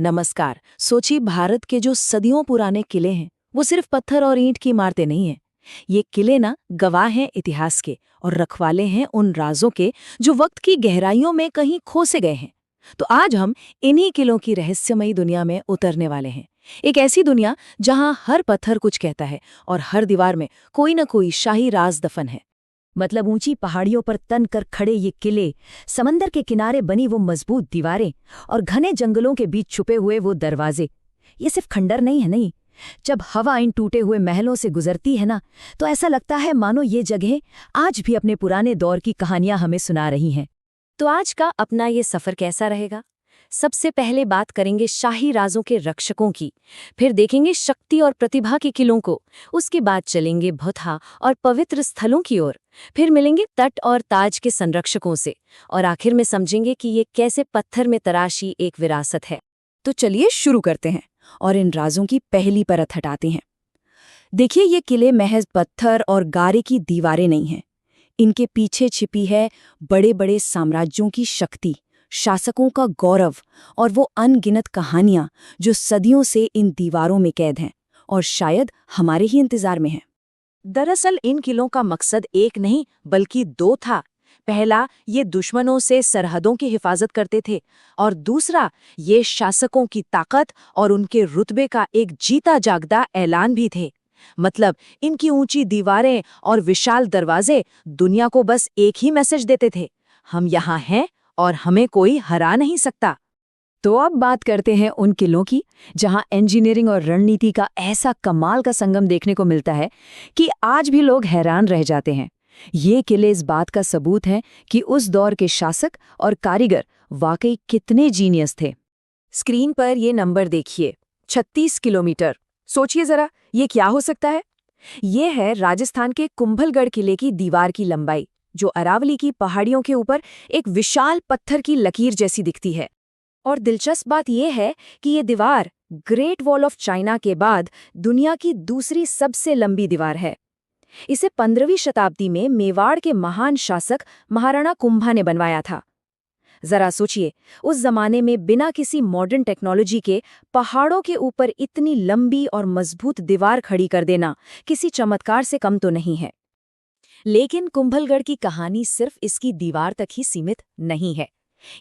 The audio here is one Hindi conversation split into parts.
नमस्कार। सोचिए, भारत के जो सदियों पुराने किले हैं वो सिर्फ पत्थर और ईंट की इमारतें नहीं हैं। ये किले ना गवाह हैं इतिहास के और रखवाले हैं उन राजों के जो वक्त की गहराइयों में कहीं खो से गए हैं। तो आज हम इन्हीं किलों की रहस्यमयी दुनिया में उतरने वाले हैं। एक ऐसी दुनिया जहां हर पत्थर कुछ कहता है और हर दीवार में कोई न कोई शाही राज दफन है। मतलब ऊंची पहाड़ियों पर तन कर खड़े ये किले, समंदर के किनारे बनी वो मजबूत दीवारें और घने जंगलों के बीच छुपे हुए वो दरवाजे, ये सिर्फ खंडर नहीं है। नहीं, जब हवा इन टूटे हुए महलों से गुजरती है ना, तो ऐसा लगता है मानो ये जगह आज भी अपने पुराने दौर की कहानियां हमें सुना रही हैं। तो आज का अपना ये सफर कैसा रहेगा? सबसे पहले बात करेंगे शाही राजों के रक्षकों की, फिर देखेंगे शक्ति और प्रतिभा के किलों को, उसके बाद चलेंगे भौथा और पवित्र स्थलों की ओर, फिर मिलेंगे तट और ताज के संरक्षकों से, और आखिर में समझेंगे कि ये कैसे पत्थर में तराशी एक विरासत है। तो चलिए शुरू करते हैं और इन राजों की पहली परत हटाते हैं। देखिए, ये किले महज पत्थर और गारे की दीवारें नहीं हैं। इनके पीछे छिपी है बड़े बड़े साम्राज्यों की शक्ति, शासकों का गौरव और वो अनगिनत कहानियां जो सदियों से इन दीवारों में कैद हैं और शायद हमारे ही इंतजार में हैं। दरअसल इन किलों का मकसद एक नहीं बल्कि दो था। पहला, ये दुश्मनों से सरहदों की हिफाजत करते थे, और दूसरा, ये शासकों की ताकत और उनके रुतबे का एक जीता जागता ऐलान भी थे। मतलब इनकी ऊंची दीवारें और विशाल दरवाजे दुनिया को बस एक ही मैसेज देते थे, हम यहाँ हैं और हमें कोई हरा नहीं सकता। तो अब बात करते हैं उन किलों की जहां इंजीनियरिंग और रणनीति का ऐसा कमाल का संगम देखने को मिलता है कि आज भी लोग हैरान रह जाते हैं। ये किले इस बात का सबूत हैं कि उस दौर के शासक और कारीगर वाकई कितने जीनियस थे। स्क्रीन पर ये नंबर देखिए, 36 किलोमीटर। सोचिए जरा, ये क्या हो सकता है? ये है राजस्थान के कुंभलगढ़ किले की दीवार की लंबाई, जो अरावली की पहाड़ियों के ऊपर एक विशाल पत्थर की लकीर जैसी दिखती है। और दिलचस्प बात यह है कि ये दीवार ग्रेट वॉल ऑफ चाइना के बाद दुनिया की दूसरी सबसे लंबी दीवार है। इसे 15वीं शताब्दी में मेवाड़ के महान शासक महाराणा कुंभा ने बनवाया था। जरा सोचिए, उस जमाने में बिना किसी मॉडर्न टेक्नोलॉजी के पहाड़ों के ऊपर इतनी लंबी और मजबूत दीवार खड़ी कर देना किसी चमत्कार से कम तो नहीं है। लेकिन कुंभलगढ़ की कहानी सिर्फ इसकी दीवार तक ही सीमित नहीं है।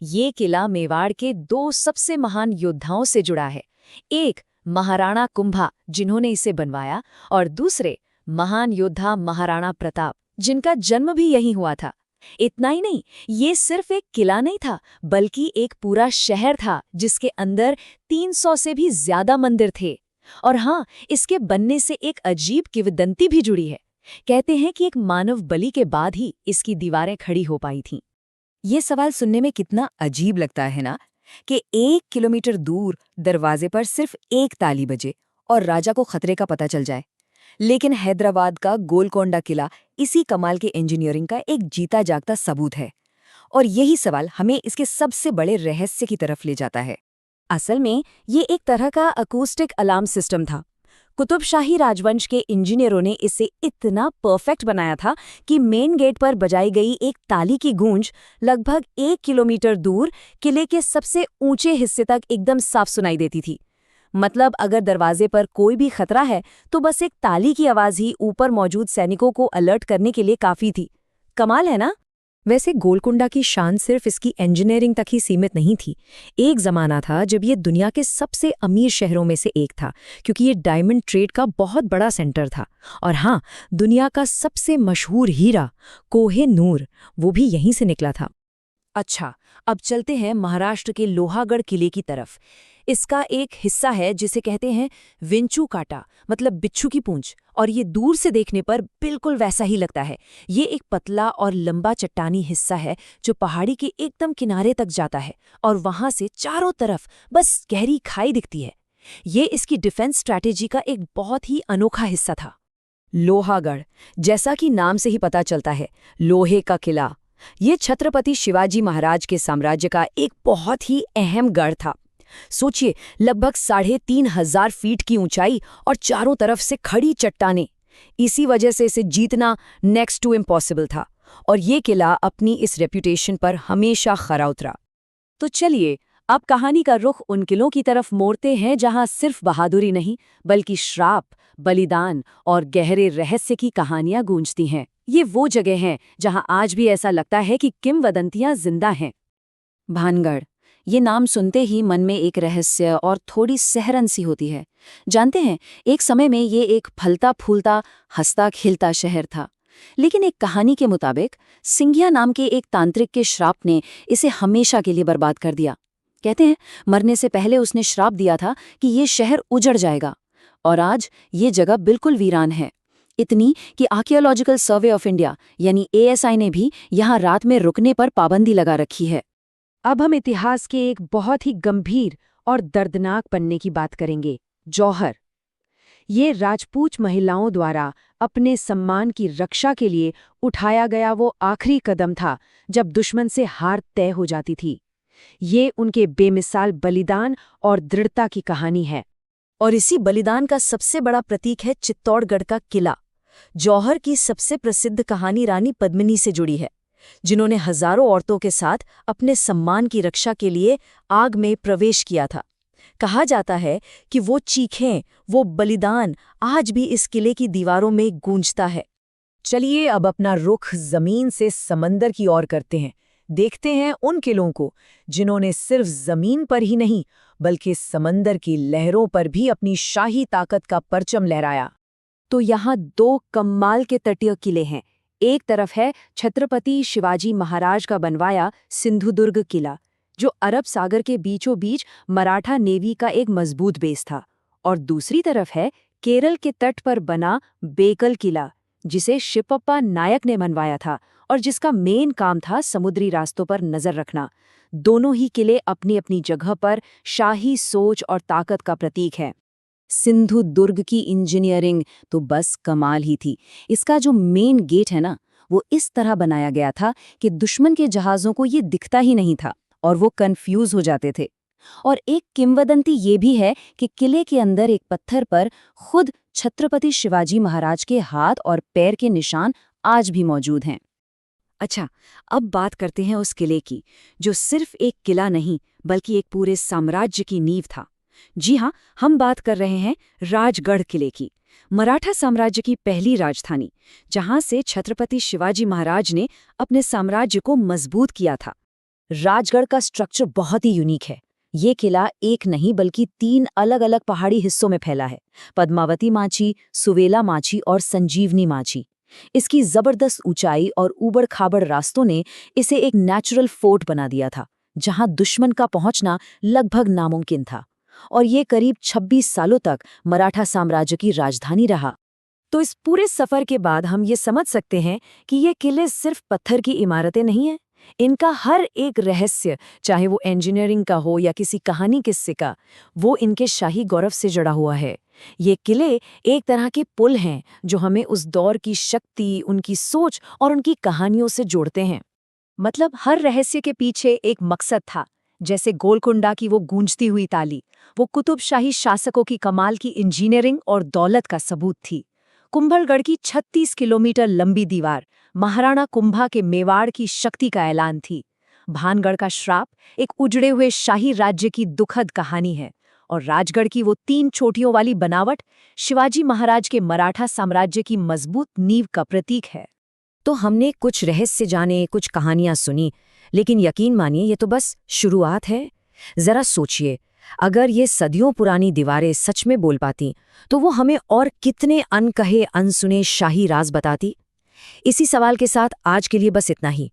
ये किला मेवाड़ के दो सबसे महान योद्धाओं से जुड़ा है। एक महाराणा कुंभा, जिन्होंने इसे बनवाया, और दूसरे महान योद्धा महाराणा प्रताप, जिनका जन्म भी यहीं हुआ था। इतना ही नहीं, ये सिर्फ एक किला नहीं था, बल्कि एक पूरा शहर था जिसके अंदर 300 से भी ज्यादा मंदिर थे। और हाँ, इसके बनने से एक अजीब किंवदंती भी जुड़ी है। कहते हैं कि एक मानव बलि के बाद ही इसकी दीवारें खड़ी हो पाई थीं। ये सवाल सुनने में कितना अजीब लगता है ना, कि 1 किलोमीटर दूर दरवाजे पर सिर्फ एक ताली बजे और राजा को खतरे का पता चल जाए। लेकिन हैदराबाद का गोलकोंडा किला इसी कमाल के इंजीनियरिंग का एक जीता जागता सबूत है। और यही सवाल हमें इसके सबसे बड़े रहस्य की तरफ ले जाता है। असल में ये एक तरह का अकूस्टिक अलार्म सिस्टम था। कुतुब शाही राजवंश के इंजीनियरों ने इसे इतना परफेक्ट बनाया था कि मेन गेट पर बजाई गई एक ताली की गूंज लगभग 1 किलोमीटर दूर किले के सबसे ऊंचे हिस्से तक एकदम साफ सुनाई देती थी। मतलब अगर दरवाजे पर कोई भी खतरा है तो बस एक ताली की आवाज ही ऊपर मौजूद सैनिकों को अलर्ट करने के लिए काफी थी। कमाल है ना? वैसे गोलकुंडा की शान सिर्फ इसकी इंजीनियरिंग तक ही सीमित नहीं थी। एक जमाना था जब ये दुनिया के सबसे अमीर शहरों में से एक था, क्योंकि ये डायमंड ट्रेड का बहुत बड़ा सेंटर था। और हाँ, दुनिया का सबसे मशहूर हीरा कोहे नूर, वो भी यहीं से निकला था। अच्छा, अब चलते हैं महाराष्ट्र के लोहागढ़ किले की तरफ। इसका एक हिस्सा है जिसे कहते हैं विंचू काटा, मतलब बिच्छू की पूंछ, और ये दूर से देखने पर बिल्कुल वैसा ही लगता है। ये एक पतला और लंबा चट्टानी हिस्सा है जो पहाड़ी के एकदम किनारे तक जाता है, और वहां से चारों तरफ बस गहरी खाई दिखती है। ये इसकी डिफेंस स्ट्रैटेजी का एक बहुत ही अनोखा हिस्सा था। लोहागढ़, जैसा कि नाम से ही पता चलता है, लोहे का किला। ये छत्रपति शिवाजी महाराज के साम्राज्य का एक बहुत ही अहम गढ़ था। सोचिए, लगभग 3,500 फीट की ऊंचाई और चारों तरफ से खड़ी चट्टानें। इसी वजह से इसे जीतना नेक्स्ट टू इम्पॉसिबल था, और ये किला अपनी इस रेपुटेशन पर हमेशा खरा उतरा। तो चलिए अब कहानी का रुख उन किलों की तरफ मोड़ते हैं जहां सिर्फ बहादुरी नहीं बल्कि श्राप, बलिदान और गहरे रहस्य की कहानियां गूंजती हैं। ये वो जगह हैं जहां आज भी ऐसा लगता है कि किंवदंतियां जिंदा हैं। भानगढ़, ये नाम सुनते ही मन में एक रहस्य और थोड़ी सहरन सी होती है। जानते हैं, एक समय में ये एक फलता फूलता, हंसता खिलता शहर था। लेकिन एक कहानी के मुताबिक सिंघिया नाम के एक तांत्रिक के श्राप ने इसे हमेशा के लिए बर्बाद कर दिया। कहते हैं, मरने से पहले उसने श्राप दिया था कि ये शहर उजड़ जाएगा। और आज ये जगह बिल्कुल वीरान है, इतनी कि आर्कियोलॉजिकल सर्वे ऑफ इंडिया यानी ASI ने भी यहाँ रात में रुकने पर पाबंदी लगा रखी है। अब हम इतिहास के एक बहुत ही गंभीर और दर्दनाक पन्ने की बात करेंगे, जौहर। ये राजपूत महिलाओं द्वारा अपने सम्मान की रक्षा के लिए उठाया गया वो आखिरी कदम था जब दुश्मन से हार तय हो जाती थी। ये उनके बेमिसाल बलिदान और दृढ़ता की कहानी है। और इसी बलिदान का सबसे बड़ा प्रतीक है चित्तौड़गढ़ का किला। जौहर की सबसे प्रसिद्ध कहानी रानी पद्मिनी से जुड़ी है, जिन्होंने हजारों औरतों के साथ अपने सम्मान की रक्षा के लिए आग में प्रवेश किया था। कहा जाता है कि वो चीखें, वो बलिदान आज भी इस किले की दीवारों में गूंजता है। चलिए अब अपना रुख जमीन से समंदर की ओर करते हैं। देखते हैं उन किलों को जिन्होंने सिर्फ जमीन पर ही नहीं बल्कि समंदर की लहरों पर भी अपनी शाही ताकत का परचम लहराया। तो यहाँ दो कमाल के तटीय किले हैं। एक तरफ है छत्रपति शिवाजी महाराज का बनवाया सिंधुदुर्ग किला, जो अरब सागर के बीचों बीच मराठा नेवी का एक मजबूत बेस था। और दूसरी तरफ है केरल के तट पर बना बेकल किला, जिसे शिवप्पा नायक ने बनवाया था और जिसका मेन काम था समुद्री रास्तों पर नजर रखना। दोनों ही किले अपनी अपनी जगह पर शाही सोच और ताकत का प्रतीक है। सिंधुदुर्ग की इंजीनियरिंग तो बस कमाल ही थी। इसका जो मेन गेट है ना, वो इस तरह बनाया गया था कि दुश्मन के जहाज़ों को ये दिखता ही नहीं था और वो कंफ्यूज हो जाते थे। और एक किंवदंती ये भी है कि किले के अंदर एक पत्थर पर खुद छत्रपति शिवाजी महाराज के हाथ और पैर के निशान आज भी मौजूद हैं। अच्छा, अब बात करते हैं उस किले की, जो सिर्फ एक किला नहीं बल्कि एक पूरे साम्राज्य की नींव था। जी हाँ, हम बात कर रहे हैं राजगढ़ किले की, मराठा साम्राज्य की पहली राजधानी, जहां से छत्रपति शिवाजी महाराज ने अपने साम्राज्य को मजबूत किया था। राजगढ़ का स्ट्रक्चर बहुत ही यूनिक है। ये किला एक नहीं बल्कि 3 अलग अलग पहाड़ी हिस्सों में फैला है, पद्मावती माची, सुवेला माची और संजीवनी माची। इसकी जबरदस्त ऊंचाई और ऊबड़-खाबड़ रास्तों ने इसे एक नेचुरल फोर्ट बना दिया था, जहां दुश्मन का पहुंचना लगभग नामुमकिन था। और ये करीब 26 सालों तक मराठा साम्राज्य की राजधानी रहा। तो इस पूरे सफर के बाद हम ये समझ सकते हैं कि ये किले सिर्फ पत्थर की इमारतें नहीं हैं। इनका हर एक रहस्य, चाहे वो इंजीनियरिंग का हो या किसी कहानी किस्से का, वो इनके शाही गौरव से जुड़ा हुआ है। ये किले एक तरह के पुल हैं जो हमें उस दौर की शक्ति, उनकी सोच और उनकी कहानियों से जोड़ते हैं। मतलब हर रहस्य के पीछे एक मकसद था। जैसे गोलकुंडा की वो गूंजती हुई ताली, वो कुतुबशाही शासकों की कमाल की इंजीनियरिंग और दौलत का सबूत थी। कुंभलगढ़ की 36 किलोमीटर लंबी दीवार महाराणा कुंभा के मेवाड़ की शक्ति का ऐलान थी। भानगढ़ का श्राप एक उजड़े हुए शाही राज्य की दुखद कहानी है। और राजगढ़ की वो 3 चोटियों वाली बनावट शिवाजी महाराज के मराठा साम्राज्य की मजबूत नींव का प्रतीक है। तो हमने कुछ रहस्य जाने, कुछ कहानियां सुनी, लेकिन यकीन मानिए ये तो बस शुरुआत है। जरा सोचिए, अगर ये सदियों पुरानी दीवारें सच में बोल पाती तो वो हमें और कितने अनकहे अनसुने शाही राज बताती। इसी सवाल के साथ आज के लिए बस इतना ही।